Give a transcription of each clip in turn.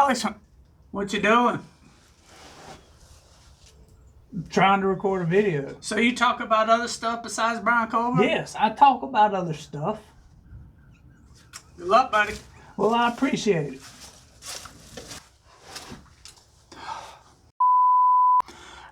Alex, what you doing? Trying to record a video. So you talk about other stuff besides Brian Colbert? Yes, I talk about other stuff. Good luck, buddy. Well, I appreciate it.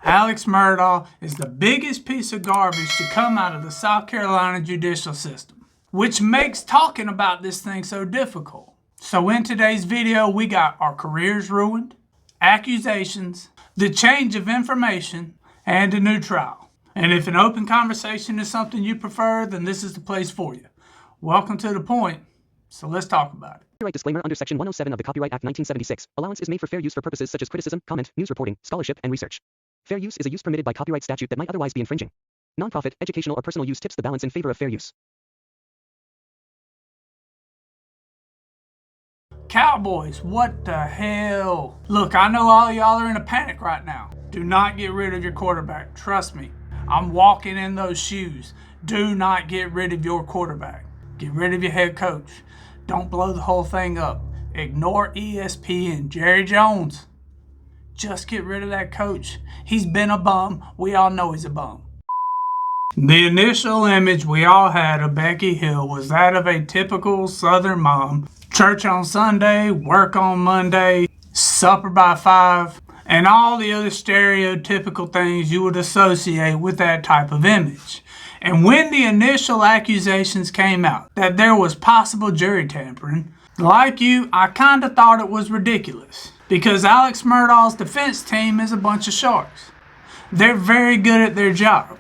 Alex Murdaugh is the biggest piece of garbage to come out of the South Carolina judicial system, which makes talking about this thing so difficult. So in today's video, we got our careers ruined, accusations, the change of information, and a new trial. And if an open conversation is something you prefer, then this is the place for you. Welcome to The Point, so let's talk about it. Copyright disclaimer under Section 107 of the Copyright Act 1976. Allowance is made for fair use for purposes such as criticism, comment, news reporting, scholarship, and research. Fair use is a use permitted by copyright statute that might otherwise be infringing. Nonprofit, educational, or personal use tips the balance in favor of fair use. Cowboys, what the hell? Look, I know all y'all are in a panic right now. Do not get rid of your quarterback. Trust me, I'm walking in those shoes. Do not get rid of your quarterback. Get rid of your head coach. Don't blow the whole thing up. Ignore ESPN, Jerry Jones. Just get rid of that coach. He's been a bum. We all know he's a bum. The initial image we all had of Becky Hill was that of a typical Southern mom. Church on Sunday, work on Monday, supper by 5, and all the other stereotypical things you would associate with that type of image. And when the initial accusations came out that there was possible jury tampering, like you, I kind of thought it was ridiculous. Because Alex Murdaugh's defense team is a bunch of sharks. They're very good at their job.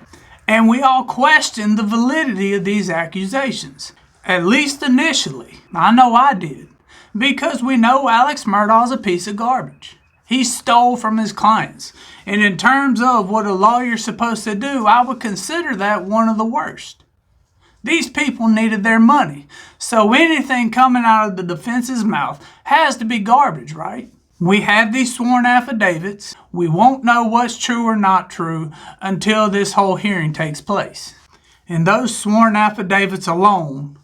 And we all question the validity of these accusations. At least initially. I know I did. Because we know Alex Murdaugh's a piece of garbage. He stole from his clients. And in terms of what a lawyer's supposed to do, I would consider that one of the worst. These people needed their money. So anything coming out of the defense's mouth has to be garbage, right? We have these sworn affidavits. We won't know what's true or not true until this whole hearing takes place. And those sworn affidavits alone,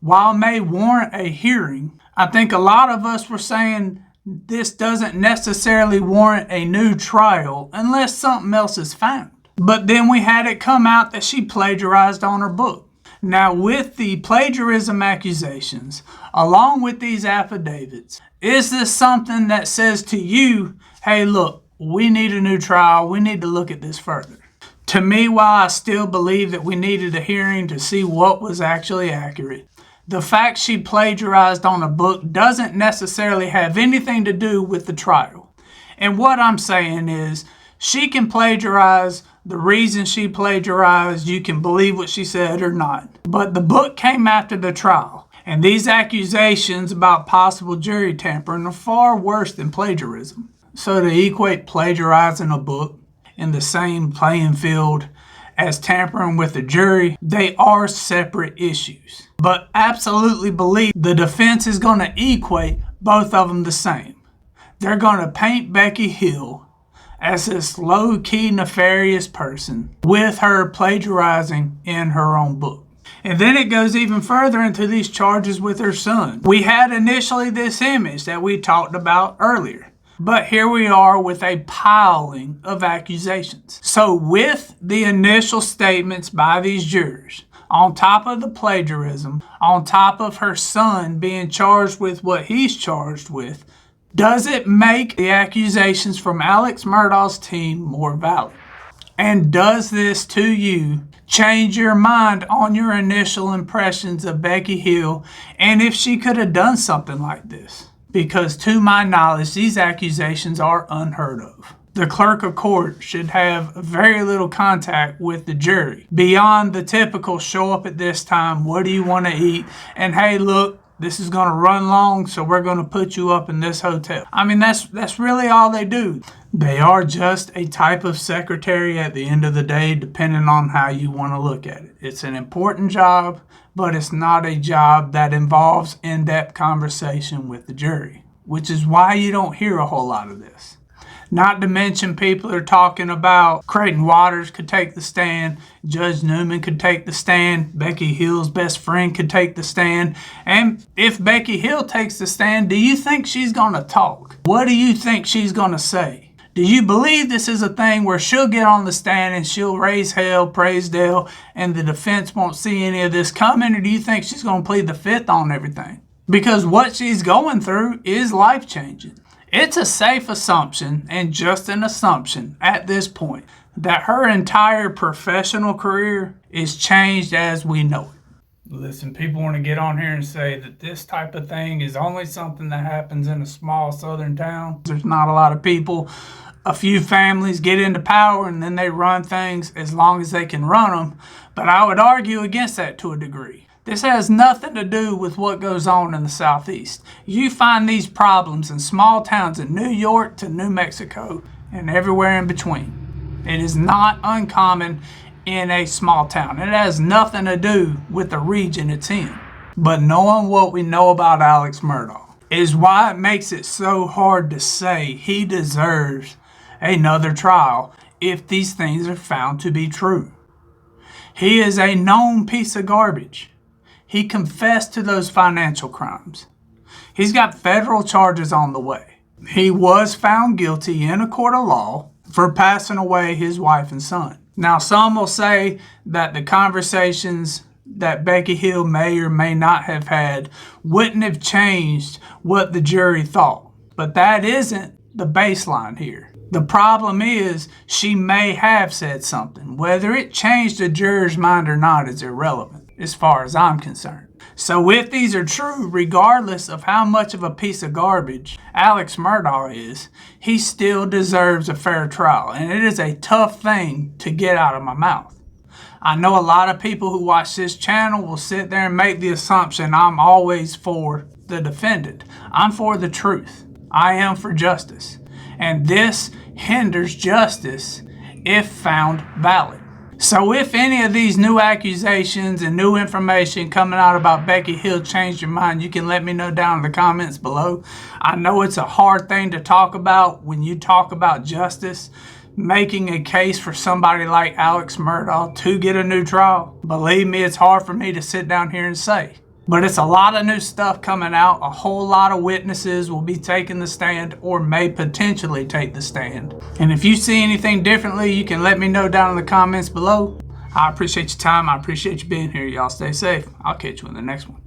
while may warrant a hearing, I think a lot of us were saying this doesn't necessarily warrant a new trial unless something else is found. But then we had it come out that she plagiarized on her book. Now, with the plagiarism accusations, along with these affidavits, is this something that says to you, hey, look, we need a new trial, we need to look at this further? To me, while I still believe that we needed a hearing to see what was actually accurate, the fact she plagiarized on a book doesn't necessarily have anything to do with the trial. And what I'm saying is, she can plagiarize. The reason she plagiarized, you can believe what she said or not. But the book came after the trial. And these accusations about possible jury tampering are far worse than plagiarism. So to equate plagiarizing a book in the same playing field as tampering with the jury, they are separate issues. But absolutely believe the defense is going to equate both of them the same. They're going to paint Becky Hill as this low-key nefarious person with her plagiarizing in her own book. And then it goes even further into these charges with her son. We had initially this image that we talked about earlier, but here we are with a piling of accusations. So with the initial statements by these jurors, on top of the plagiarism, on top of her son being charged with what he's charged with, does it make the accusations from Alex Murdaugh's team more valid? And does this to you change your mind on your initial impressions of Becky Hill and if she could have done something like this? Because to my knowledge, these accusations are unheard of. The clerk of court should have very little contact with the jury beyond the typical show up at this time, what do you want to eat, and hey, look, this is going to run long, so we're going to put you up in this hotel. I mean, that's really all they do. They are just a type of secretary at the end of the day, depending on how you want to look at it. It's an important job, but it's not a job that involves in-depth conversation with the jury, which is why you don't hear a whole lot of this. Not to mention people are talking about Creighton Waters could take the stand, Judge Newman could take the stand, Becky Hill's best friend could take the stand. And if Becky Hill takes the stand, do you think she's going to talk? What do you think she's going to say? Do you believe this is a thing where she'll get on the stand and she'll raise hell, praise Dale, and the defense won't see any of this coming? Or do you think she's going to plead the fifth on everything? Because what she's going through is life-changing. It's a safe assumption, and just an assumption at this point, that her entire professional career is changed as we know it. Listen, people want to get on here and say that this type of thing is only something that happens in a small southern town. There's not a lot of people. A few families get into power and then they run things as long as they can run them. But I would argue against that to a degree. This has nothing to do with what goes on in the Southeast. You find these problems in small towns in New York to New Mexico and everywhere in between. It is not uncommon in a small town. It has nothing to do with the region it's in. But knowing what we know about Alex Murdaugh is why it makes it so hard to say he deserves another trial if these things are found to be true. He is a known piece of garbage. He confessed to those financial crimes. He's got federal charges on the way. He was found guilty in a court of law for passing away his wife and son. Now, some will say that the conversations that Becky Hill may or may not have had wouldn't have changed what the jury thought. But that isn't the baseline here. The problem is she may have said something. Whether it changed the juror's mind or not is irrelevant as far as I'm concerned. So if these are true, regardless of how much of a piece of garbage Alex Murdaugh is, he still deserves a fair trial. And it is a tough thing to get out of my mouth. I know a lot of people who watch this channel will sit there and make the assumption I'm always for the defendant. I'm for the truth. I am for justice. And this hinders justice if found valid. So if any of these new accusations and new information coming out about Becky Hill changed your mind, you can let me know down in the comments below. I know it's a hard thing to talk about when you talk about justice, making a case for somebody like Alex Murdaugh to get a new trial. Believe me, it's hard for me to sit down here and say. But it's a lot of new stuff coming out. A whole lot of witnesses will be taking the stand or may potentially take the stand. And if you see anything differently, you can let me know down in the comments below. I appreciate your time. I appreciate you being here. Y'all stay safe. I'll catch you in the next one.